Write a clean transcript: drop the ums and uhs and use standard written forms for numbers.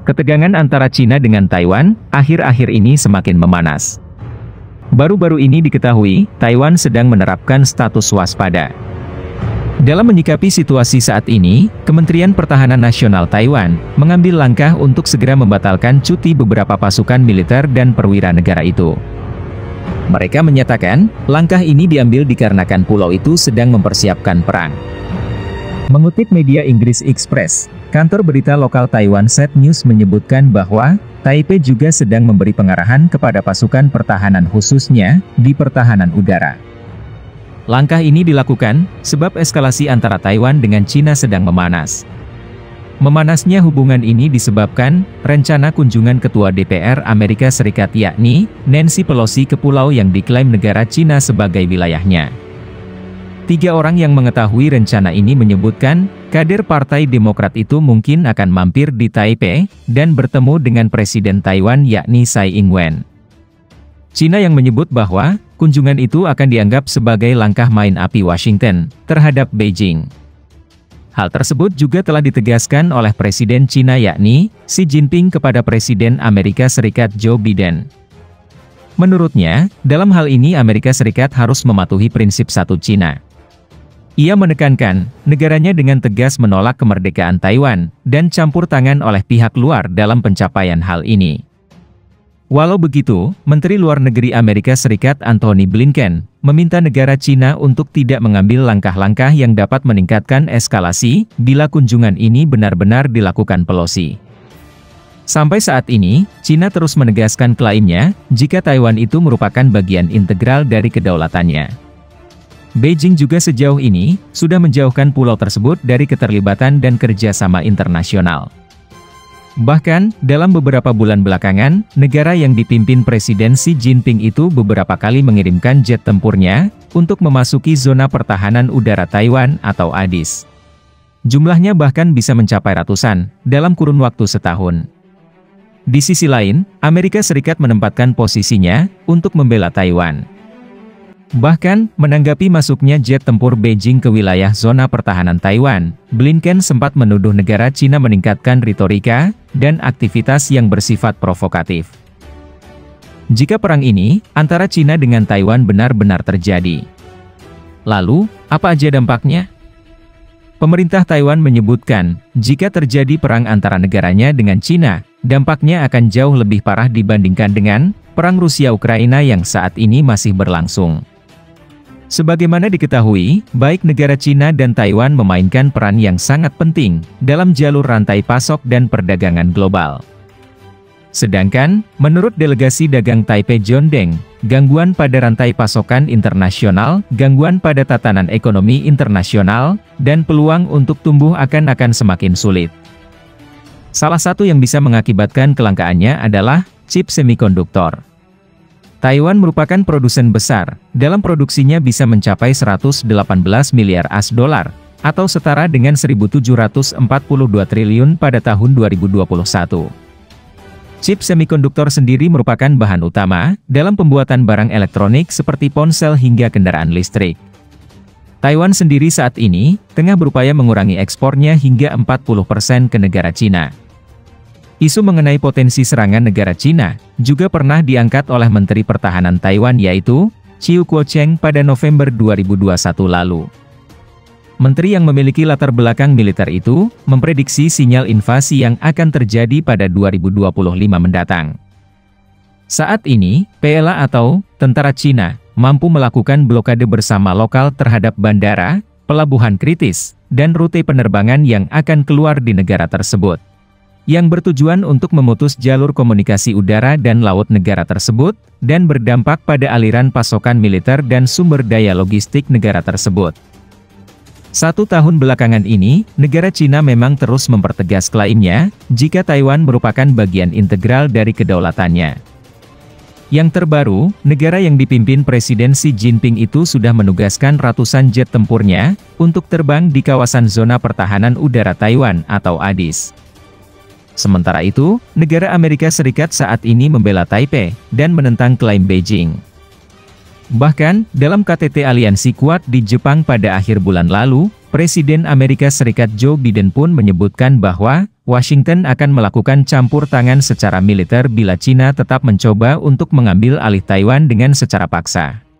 Ketegangan antara Cina dengan Taiwan akhir-akhir ini semakin memanas. Baru-baru ini diketahui, Taiwan sedang menerapkan status waspada. Dalam menyikapi situasi saat ini, Kementerian Pertahanan Nasional Taiwan mengambil langkah untuk segera membatalkan cuti beberapa pasukan militer dan perwira negara itu. Mereka menyatakan, langkah ini diambil dikarenakan pulau itu sedang mempersiapkan perang. Mengutip media Inggris Express, kantor berita lokal Taiwan Set News menyebutkan bahwa Taipei juga sedang memberi pengarahan kepada pasukan pertahanan khususnya di pertahanan udara. Langkah ini dilakukan sebab eskalasi antara Taiwan dengan Cina sedang memanas. Memanasnya hubungan ini disebabkan rencana kunjungan Ketua DPR Amerika Serikat yakni Nancy Pelosi ke pulau yang diklaim negara Cina sebagai wilayahnya. 3 orang yang mengetahui rencana ini menyebutkan, kader Partai Demokrat itu mungkin akan mampir di Taipei, dan bertemu dengan Presiden Taiwan yakni Tsai Ing-wen. Cina yang menyebut bahwa, kunjungan itu akan dianggap sebagai langkah main api Washington terhadap Beijing. Hal tersebut juga telah ditegaskan oleh Presiden Cina yakni Xi Jinping kepada Presiden Amerika Serikat Joe Biden. Menurutnya, dalam hal ini Amerika Serikat harus mematuhi prinsip satu Cina. Ia menekankan, negaranya dengan tegas menolak kemerdekaan Taiwan, dan campur tangan oleh pihak luar dalam pencapaian hal ini. Walau begitu, Menteri Luar Negeri Amerika Serikat Antony Blinken, meminta negara Cina untuk tidak mengambil langkah-langkah yang dapat meningkatkan eskalasi, bila kunjungan ini benar-benar dilakukan Pelosi. Sampai saat ini, Cina terus menegaskan klaimnya, jika Taiwan itu merupakan bagian integral dari kedaulatannya. Beijing juga sejauh ini, sudah menjauhkan pulau tersebut dari keterlibatan dan kerjasama internasional. Bahkan, dalam beberapa bulan belakangan, negara yang dipimpin Presiden Xi Jinping itu beberapa kali mengirimkan jet tempurnya, untuk memasuki zona pertahanan udara Taiwan atau ADIZ. Jumlahnya bahkan bisa mencapai ratusan, dalam kurun waktu setahun. Di sisi lain, Amerika Serikat menempatkan posisinya, untuk membela Taiwan. Bahkan, menanggapi masuknya jet tempur Beijing ke wilayah zona pertahanan Taiwan, Blinken sempat menuduh negara Cina meningkatkan retorika dan aktivitas yang bersifat provokatif. Jika perang ini, antara Cina dengan Taiwan benar-benar terjadi, lalu, apa aja dampaknya? Pemerintah Taiwan menyebutkan, jika terjadi perang antara negaranya dengan Cina, dampaknya akan jauh lebih parah dibandingkan dengan perang Rusia-Ukraina yang saat ini masih berlangsung. Sebagaimana diketahui, baik negara Cina dan Taiwan memainkan peran yang sangat penting dalam jalur rantai pasok dan perdagangan global. Sedangkan, menurut delegasi dagang Taipei John Deng, gangguan pada rantai pasokan internasional, gangguan pada tatanan ekonomi internasional, dan peluang untuk tumbuh akan semakin sulit. Salah satu yang bisa mengakibatkan kelangkaannya adalah chip semikonduktor. Taiwan merupakan produsen besar, dalam produksinya bisa mencapai 118 miliar US$, atau setara dengan 1.742 triliun pada tahun 2021. Chip semikonduktor sendiri merupakan bahan utama, dalam pembuatan barang elektronik seperti ponsel hingga kendaraan listrik. Taiwan sendiri saat ini, tengah berupaya mengurangi ekspornya hingga 40% ke negara Cina. Isu mengenai potensi serangan negara Cina, juga pernah diangkat oleh Menteri Pertahanan Taiwan yaitu, Chiu Kuo-cheng pada November 2021 lalu. Menteri yang memiliki latar belakang militer itu, memprediksi sinyal invasi yang akan terjadi pada 2025 mendatang. Saat ini, PLA atau Tentara Cina, mampu melakukan blokade bersama lokal terhadap bandara, pelabuhan kritis, dan rute penerbangan yang akan keluar di negara tersebut, yang bertujuan untuk memutus jalur komunikasi udara dan laut negara tersebut, dan berdampak pada aliran pasokan militer dan sumber daya logistik negara tersebut. 1 tahun belakangan ini, negara Cina memang terus mempertegas klaimnya, jika Taiwan merupakan bagian integral dari kedaulatannya. Yang terbaru, negara yang dipimpin Presiden Xi Jinping itu sudah menugaskan ratusan jet tempurnya, untuk terbang di kawasan zona pertahanan udara Taiwan atau ADIZ. Sementara itu, negara Amerika Serikat saat ini membela Taipei, dan menentang klaim Beijing. Bahkan, dalam KTT Aliansi Kuat di Jepang pada akhir bulan lalu, Presiden Amerika Serikat Joe Biden pun menyebutkan bahwa, Washington akan melakukan campur tangan secara militer bila China tetap mencoba untuk mengambil alih Taiwan dengan secara paksa.